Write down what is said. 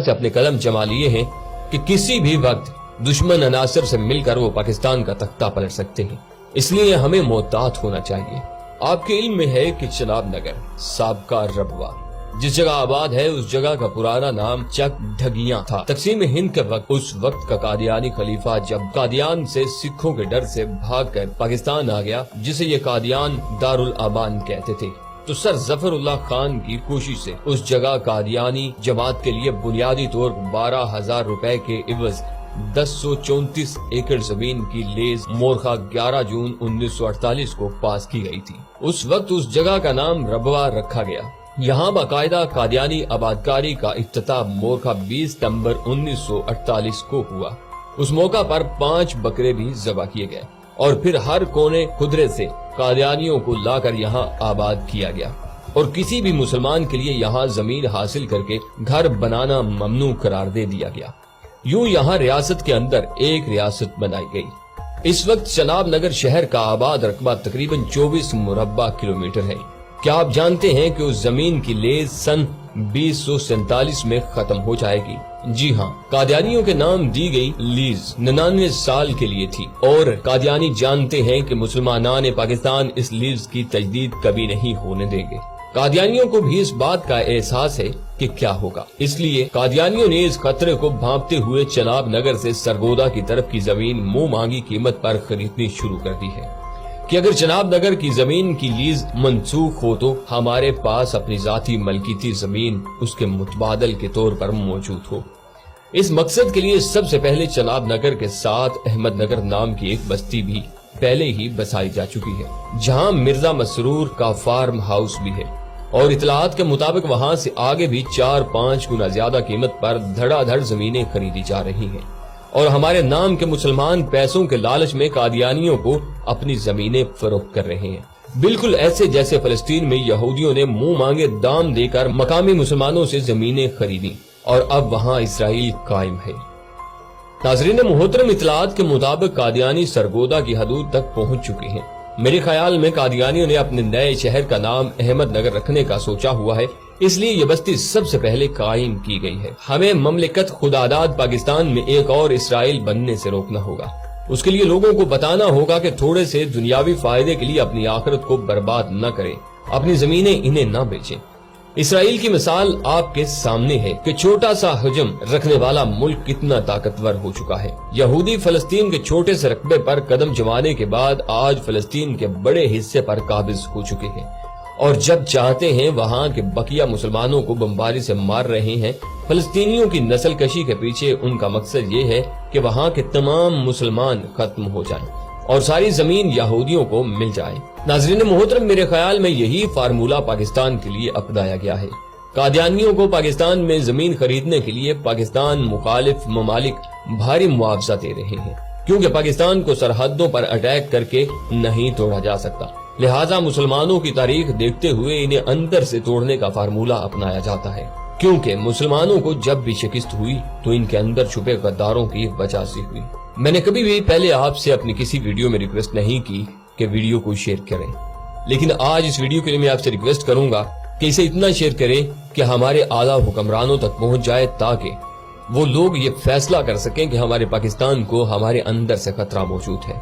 اپنے قلم جما لیے ہیں کہ کسی بھی وقت دشمن عناصر سے مل کر وہ پاکستان کا تختہ پلٹ سکتے ہیں، اس لیے ہمیں محتاط ہونا چاہیے۔ آپ کے علم میں ہے کہ چناب نگر سابقہ ربوہ جس جگہ آباد ہے، اس جگہ کا پرانا نام چک ڈھگیاں تھا۔ تقسیم ہند کے وقت اس وقت کا قادیانی خلیفہ جب قادیان سے سکھوں کے ڈر سے بھاگ کر پاکستان آ گیا، جسے یہ قادیان دارالامان کہتے تھے، تو سر ظفر اللہ خان کی کوشش سے اس جگہ قادیانی جماعت کے لیے بنیادی طور 12,000 روپے کے عوض 1034 ایکڑ زمین کی لیز مورخہ 11 جون 1948 کو پاس کی گئی تھی۔ اس وقت اس جگہ کا نام ربوہ رکھا گیا۔ یہاں باقاعدہ قادیانی آبادکاری کا افتتاح مورخہ 20 ستمبر 1948 کو ہوا۔ اس موقع پر 5 بکرے بھی ذبح کیے گئے اور پھر ہر کونے خدرے سے قادیانیوں کو لا کر یہاں آباد کیا گیا، اور کسی بھی مسلمان کے لیے یہاں زمین حاصل کر کے گھر بنانا ممنوع قرار دے دیا گیا۔ یوں یہاں ریاست کے اندر ایک ریاست بنائی گئی۔ اس وقت چناب نگر شہر کا آباد رقبہ تقریباً 24 مربع کلومیٹر ہے۔ کیا آپ جانتے ہیں کہ اس زمین کی لیز سن 2047 میں ختم ہو جائے گی؟ جی ہاں، قادیانیوں کے نام دی گئی لیز 99 سال کے لیے تھی، اور قادیانی جانتے ہیں کہ مسلمانان پاکستان اس لیز کی تجدید کبھی نہیں ہونے دیں گے۔ قادیانیوں کو بھی اس بات کا احساس ہے کہ کیا ہوگا، اس لیے قادیانیوں نے اس خطرے کو بھانپتے ہوئے چناب نگر سے سرگودا کی طرف کی زمین منہ مانگی قیمت پر خریدنی شروع کر دی ہے کہ اگر چناب نگر کی زمین کی لیز منسوخ ہو تو ہمارے پاس اپنی ذاتی ملکیتی زمین اس کے متبادل کے طور پر موجود ہو۔ اس مقصد کے لیے سب سے پہلے چناب نگر کے ساتھ احمد نگر نام کی ایک بستی بھی پہلے ہی بسائی جا چکی ہے، جہاں مرزا مسرور کا فارم ہاؤس بھی ہے، اور اطلاعات کے مطابق وہاں سے آگے بھی 4-5 گنا زیادہ قیمت پر دھڑا دھڑ زمینیں خریدی جا رہی ہیں، اور ہمارے نام کے مسلمان پیسوں کے لالچ میں قادیانیوں کو اپنی زمینیں فروخت کر رہے ہیں، بالکل ایسے جیسے فلسطین میں یہودیوں نے منہ مانگے دام دے کر مقامی مسلمانوں سے زمینیں خریدی اور اب وہاں اسرائیل قائم ہے۔ ناظرین محترم، اطلاعات کے مطابق قادیانی سرگودا کی حدود تک پہنچ چکے ہیں۔ میرے خیال میں قادیانیوں نے اپنے نئے شہر کا نام احمد نگر رکھنے کا سوچا ہوا ہے، اس لیے یہ بستی سب سے پہلے قائم کی گئی ہے۔ ہمیں مملکت خداداد پاکستان میں ایک اور اسرائیل بننے سے روکنا ہوگا۔ اس کے لیے لوگوں کو بتانا ہوگا کہ تھوڑے سے دنیاوی فائدے کے لیے اپنی آخرت کو برباد نہ کریں، اپنی زمینیں انہیں نہ بیچیں۔ اسرائیل کی مثال آپ کے سامنے ہے کہ چھوٹا سا حجم رکھنے والا ملک کتنا طاقتور ہو چکا ہے۔ یہودی فلسطین کے چھوٹے سے رقبے پر قدم جمانے کے بعد آج فلسطین کے بڑے حصے پر قابض ہو چکے ہیں، اور جب چاہتے ہیں وہاں کے بقیہ مسلمانوں کو بمباری سے مار رہے ہیں۔ فلسطینیوں کی نسل کشی کے پیچھے ان کا مقصد یہ ہے کہ وہاں کے تمام مسلمان ختم ہو جائیں اور ساری زمین یہودیوں کو مل جائے۔ ناظرین محترم، میرے خیال میں یہی فارمولہ پاکستان کے لیے اپنایا گیا ہے۔ قادیانیوں کو پاکستان میں زمین خریدنے کے لیے پاکستان مخالف ممالک بھاری معاوضہ دے رہے ہیں، کیونکہ پاکستان کو سرحدوں پر اٹیک کر کے نہیں توڑا جا سکتا، لہٰذا مسلمانوں کی تاریخ دیکھتے ہوئے انہیں اندر سے توڑنے کا فارمولہ اپنایا جاتا ہے، کیونکہ مسلمانوں کو جب بھی شکست ہوئی تو ان کے اندر چھپے غداروں کی وجہ سے ہوئی۔ میں نے کبھی بھی پہلے آپ سے اپنی کسی ویڈیو میں ریکویسٹ نہیں کی کہ ویڈیو کو شیئر کریں، لیکن آج اس ویڈیو کے لیے میں آپ سے ریکویسٹ کروں گا کہ اسے اتنا شیئر کریں کہ ہمارے اعلیٰ حکمرانوں تک پہنچ جائے، تاکہ وہ لوگ یہ فیصلہ کر سکیں کہ ہمارے پاکستان کو ہمارے اندر سے خطرہ موجود ہے۔